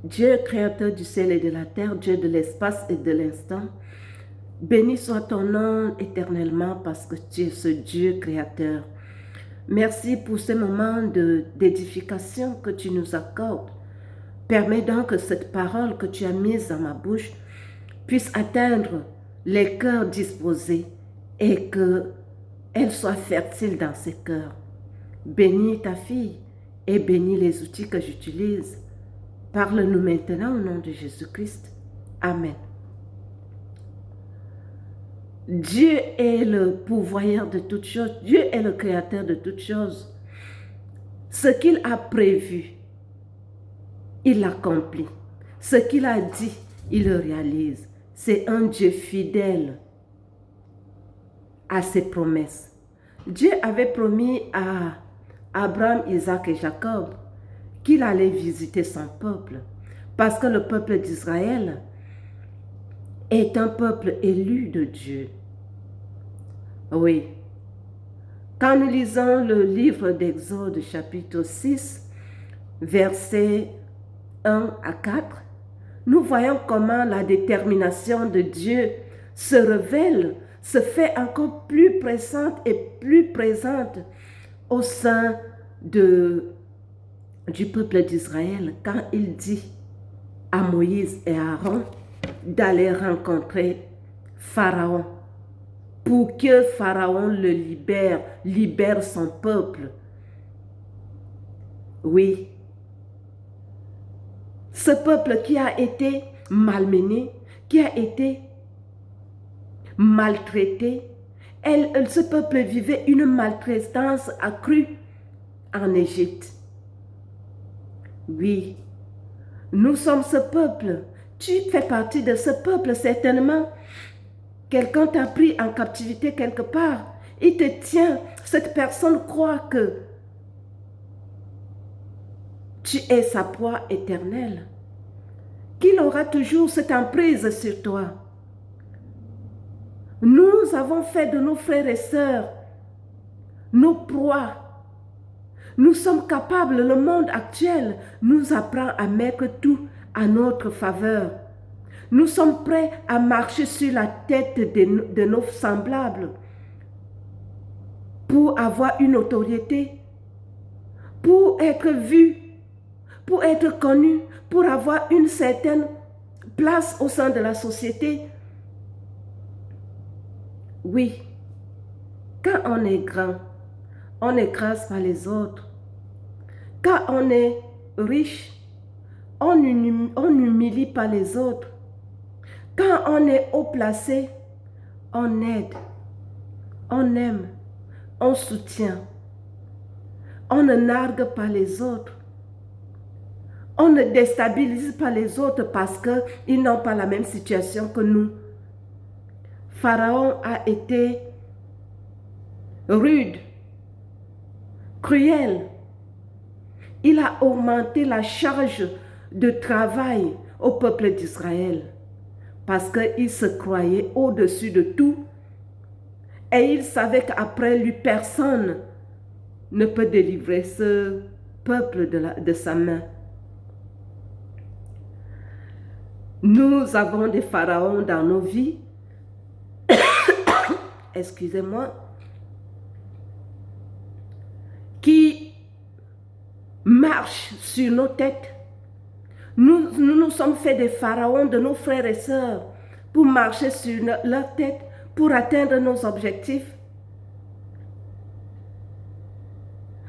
Dieu, créateur du ciel et de la terre, Dieu de l'espace et de l'instant, béni soit ton nom éternellement parce que tu es ce Dieu créateur. Merci pour ce moment d'édification que tu nous accordes. Permets donc que cette parole que tu as mise dans ma bouche puisse atteindre les cœurs disposés et qu'elle soit fertile dans ces cœurs. Bénis ta fille et bénis les outils que j'utilise. Parle-nous maintenant au nom de Jésus-Christ. Amen. Dieu est le pourvoyeur de toutes choses. Dieu est le créateur de toutes choses. Ce qu'il a prévu, il l'accomplit. Ce qu'il a dit, il le réalise. C'est un Dieu fidèle à ses promesses. Dieu avait promis à Abraham, Isaac et Jacob qu'il allait visiter son peuple. Parce que le peuple d'Israël est un peuple élu de Dieu. Oui. Quand nous lisons le livre d'Exode, chapitre 6, versets 1 à 4, nous voyons comment la détermination de Dieu se révèle, se fait encore plus pressante et plus présente au sein du peuple d'Israël quand il dit à Moïse et à Aaron d'aller rencontrer Pharaon pour que Pharaon le libère son peuple. Oui, ce peuple qui a été malmené, qui a été maltraité, ce peuple vivait une maltraitance accrue en Égypte. Oui, nous sommes ce peuple. Tu fais partie de ce peuple certainement. Quelqu'un t'a pris en captivité quelque part. Il te tient. Cette personne croit que tu es sa proie éternelle. Qu'il aura toujours cette emprise sur toi. Nous avons fait de nos frères et sœurs nos proies. Nous sommes capables, le monde actuel nous apprend à mettre tout à notre faveur. Nous sommes prêts à marcher sur la tête de nos semblables pour avoir une autorité, pour être vus, pour être connus, pour avoir une certaine place au sein de la société. Oui, quand on est grand, on écrase pas les autres. Quand on est riche, on n'humilie pas les autres. Quand on est haut placé, on aide, on aime, on soutient. On ne nargue pas les autres. On ne déstabilise pas les autres parce qu'ils n'ont pas la même situation que nous. Pharaon a été rude, cruel. Il a augmenté la charge de travail au peuple d'Israël parce qu'il se croyait au-dessus de tout et il savait qu'après lui, personne ne peut délivrer ce peuple de sa main. Nous avons des pharaons dans nos vies, excusez-moi, qui marchent sur nos têtes. Nous sommes fait des pharaons de nos frères et sœurs pour marcher sur leur tête, pour atteindre nos objectifs.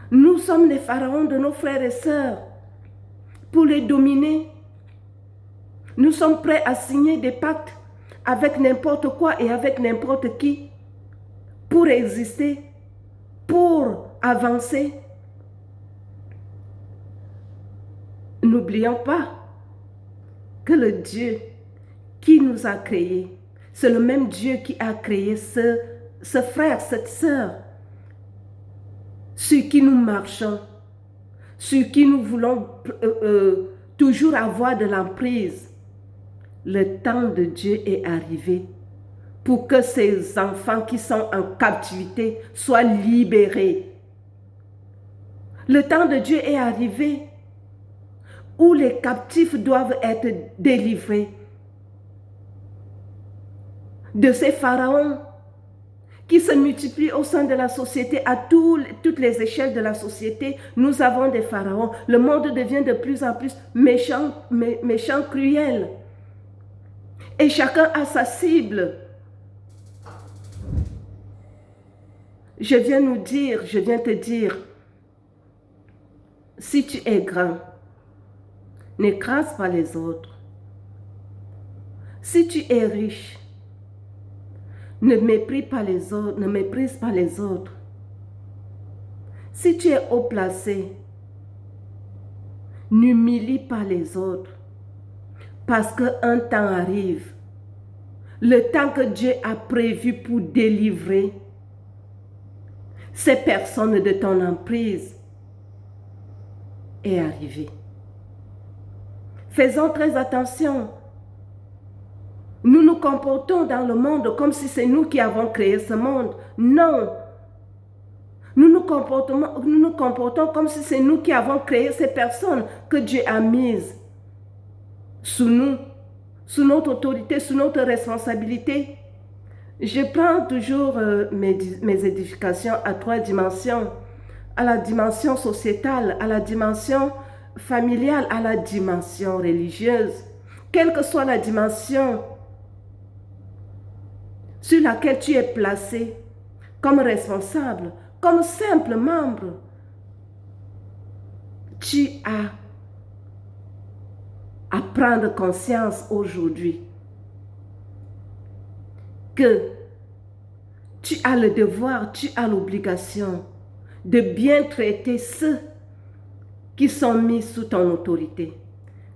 Nous sommes les pharaons de nos frères et sœurs pour les dominer. Nous sommes prêts à signer des pactes avec n'importe quoi et avec n'importe qui pour exister, pour avancer. N'oublions pas que le Dieu qui nous a créés, c'est le même Dieu qui a créé ce frère, cette sœur, sur qui nous marchons, sur qui nous voulons toujours avoir de l'emprise. Le temps de Dieu est arrivé pour que ces enfants qui sont en captivité soient libérés. Le temps de Dieu est arrivé où les captifs doivent être délivrés de ces pharaons qui se multiplient au sein de la société, à toutes les échelles de la société. Nous avons des pharaons. Le monde devient de plus en plus méchant, cruel. Et chacun a sa cible. Je viens te dire, si tu es grand, n'écrase pas les autres. Si tu es riche, ne méprise pas les autres. Si tu es haut placé, n'humilie pas les autres. Parce qu'un temps arrive, le temps que Dieu a prévu pour délivrer ces personnes de ton emprise est arrivé. Faisons très attention. Nous nous comportons dans le monde comme si c'est nous qui avons créé ce monde. Non. Nous nous comportons comme si c'est nous qui avons créé ces personnes que Dieu a mises sous nous, sous notre autorité, sous notre responsabilité. Je prends toujours mes édifications à 3 dimensions. À la dimension sociétale, à la dimension familiale, à la dimension religieuse. Quelle que soit la dimension sur laquelle tu es placé, comme responsable, comme simple membre, tu as à prendre conscience aujourd'hui que tu as le devoir, tu as l'obligation de bien traiter ceux qui sont mis sous ton autorité.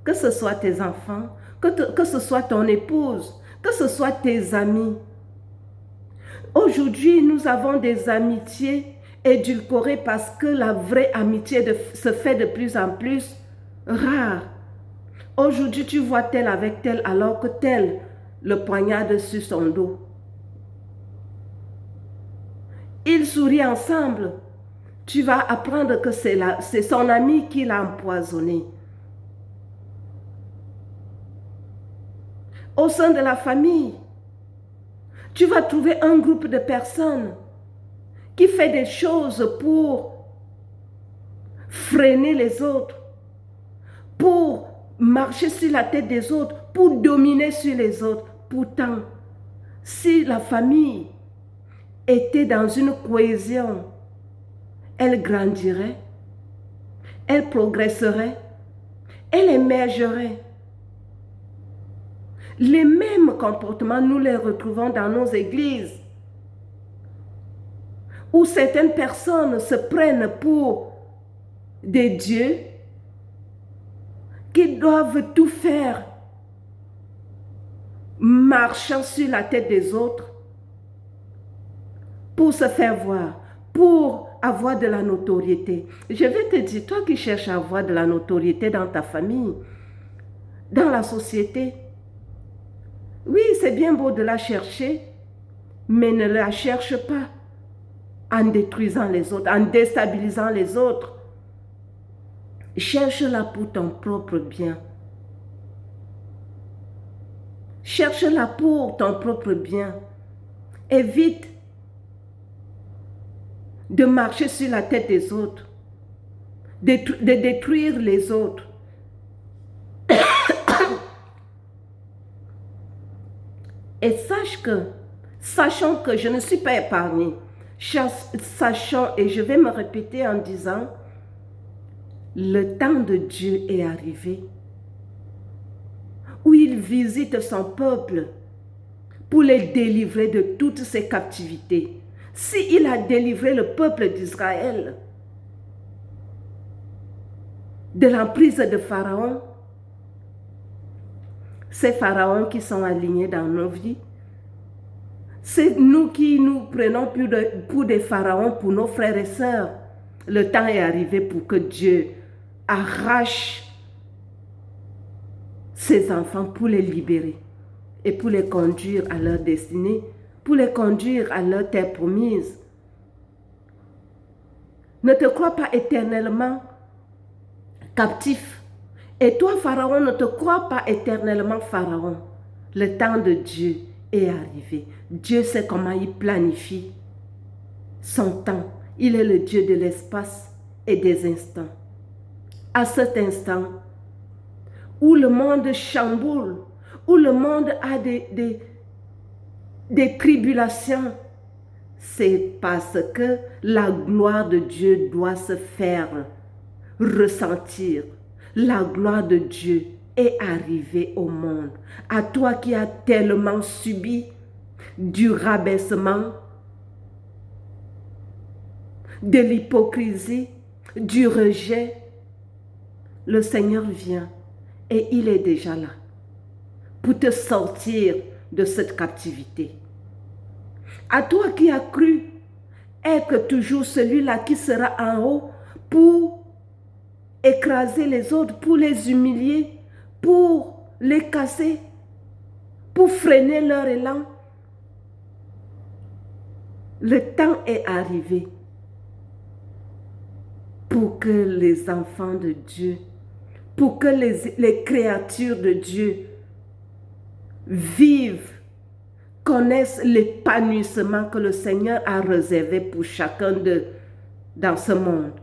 Que ce soit tes enfants, que ce soit ton épouse, que ce soit tes amis. Aujourd'hui, nous avons des amitiés édulcorées parce que la vraie amitié se fait de plus en plus rare. Aujourd'hui, tu vois tel avec tel alors que tel le poignarde sur son dos. Ils sourient ensemble. Tu vas apprendre que c'est son ami qui l'a empoisonné. Au sein de la famille, tu vas trouver un groupe de personnes qui fait des choses pour freiner les autres, pour marcher sur la tête des autres, pour dominer sur les autres. Pourtant, si la famille était dans une cohésion, elle grandirait, elle progresserait, elle émergerait. Les mêmes comportements, nous les retrouvons dans nos églises, où certaines personnes se prennent pour des dieux qui doivent tout faire, marchant sur la tête des autres, pour se faire voir, pour avoir de la notoriété. Je vais te dire, toi qui cherches à avoir de la notoriété dans ta famille, dans la société, oui, c'est bien beau de la chercher, mais ne la cherche pas en détruisant les autres, en déstabilisant les autres. Cherche-la pour ton propre bien. Cherche-la pour ton propre bien. Évite de marcher sur la tête des autres, de détruire les autres. Et sachant que je ne suis pas épargnée, sachant, et je vais me répéter en disant, le temps de Dieu est arrivé, où il visite son peuple pour les délivrer de toutes ces captivités. S'il a délivré le peuple d'Israël de l'emprise de Pharaon, ces pharaons qui sont alignés dans nos vies, c'est nous qui nous prenons pour des pharaons pour nos frères et sœurs. Le temps est arrivé pour que Dieu arrache ses enfants pour les libérer et pour les conduire à leur destinée, pour les conduire à leur terre promise. Ne te crois pas éternellement captif Et toi, Pharaon, ne te crois pas éternellement Pharaon. Le temps de Dieu est arrivé. Dieu sait comment il planifie son temps. Il est le Dieu de l'espace et des instants. À cet instant, où le monde chamboule, où le monde a des tribulations, c'est parce que la gloire de Dieu doit se faire ressentir. La gloire de Dieu est arrivée au monde. À toi qui as tellement subi du rabaissement, de l'hypocrisie, du rejet, le Seigneur vient et il est déjà là pour te sortir de cette captivité. À toi qui as cru être toujours celui-là qui sera en haut pour écraser les autres, pour les humilier, pour les casser, pour freiner leur élan. Le temps est arrivé pour que les enfants de Dieu, pour que les créatures de Dieu vivent, connaissent l'épanouissement que le Seigneur a réservé pour chacun d'eux dans ce monde.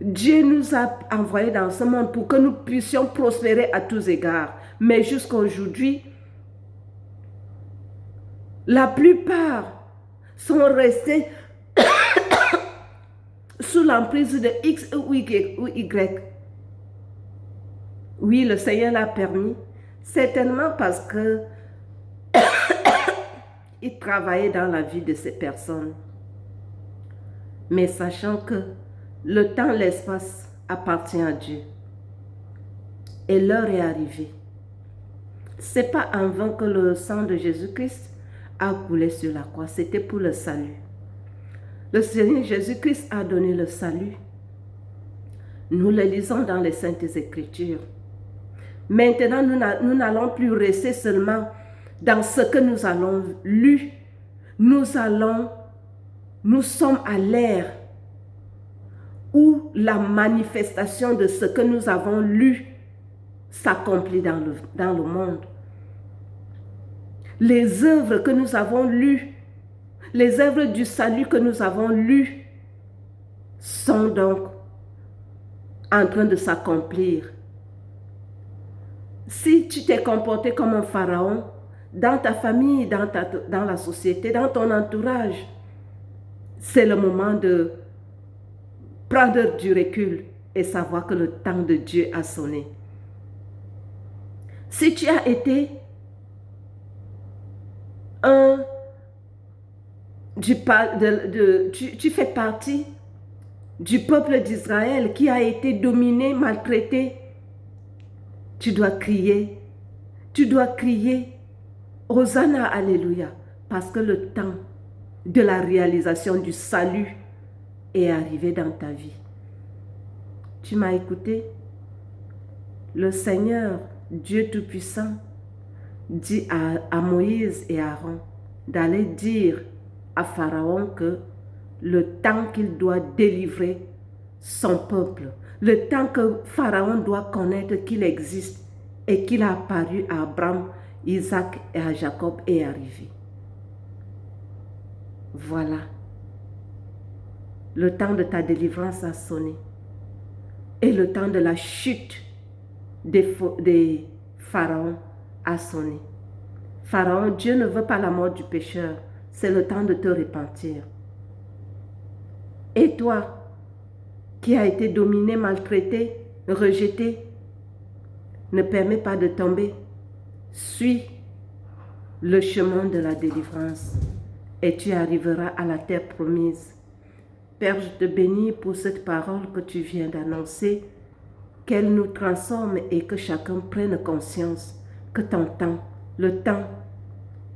Dieu nous a envoyés dans ce monde pour que nous puissions prospérer à tous égards. Mais jusqu'à aujourd'hui, la plupart sont restés sous l'emprise de X ou Y. Oui, le Seigneur l'a permis, certainement parce que il travaillait dans la vie de ces personnes. Mais sachant que le temps, l'espace appartient à Dieu. Et l'heure est arrivée. Ce n'est pas en vain que le sang de Jésus-Christ a coulé sur la croix. C'était pour le salut. Le Seigneur Jésus-Christ a donné le salut. Nous le lisons dans les Saintes Écritures. Maintenant, nous n'allons plus rester seulement dans ce que nous allons lu. Nous sommes à l'ère où la manifestation de ce que nous avons lu s'accomplit dans le monde. Les œuvres que nous avons lues, les œuvres du salut que nous avons lues sont donc en train de s'accomplir. Si tu t'es comporté comme un pharaon, dans ta famille, dans la société, dans ton entourage, c'est le moment de prendre du recul et savoir que le temps de Dieu a sonné. Si tu as été tu fais partie du peuple d'Israël qui a été dominé, maltraité, tu dois crier, Hosanna, Alléluia, parce que le temps de la réalisation du salut est arrivé dans ta vie. Tu m'as écouté? Le Seigneur, Dieu Tout-Puissant, dit à Moïse et à Aaron d'aller dire à Pharaon que le temps qu'il doit délivrer son peuple, le temps que Pharaon doit connaître qu'il existe et qu'il a apparu à Abraham, Isaac et à Jacob est arrivé. Voilà. Le temps de ta délivrance a sonné. Et le temps de la chute des pharaons a sonné. Pharaon, Dieu ne veut pas la mort du pécheur. C'est le temps de te repentir. Et toi, qui as été dominé, maltraité, rejeté, ne permets pas de tomber. Suis le chemin de la délivrance et tu arriveras à la terre promise. Père, je te bénis pour cette parole que tu viens d'annoncer, qu'elle nous transforme et que chacun prenne conscience que ton temps, le temps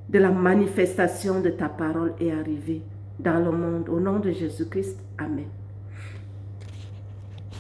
de la manifestation de ta parole est arrivé dans le monde. Au nom de Jésus-Christ, Amen.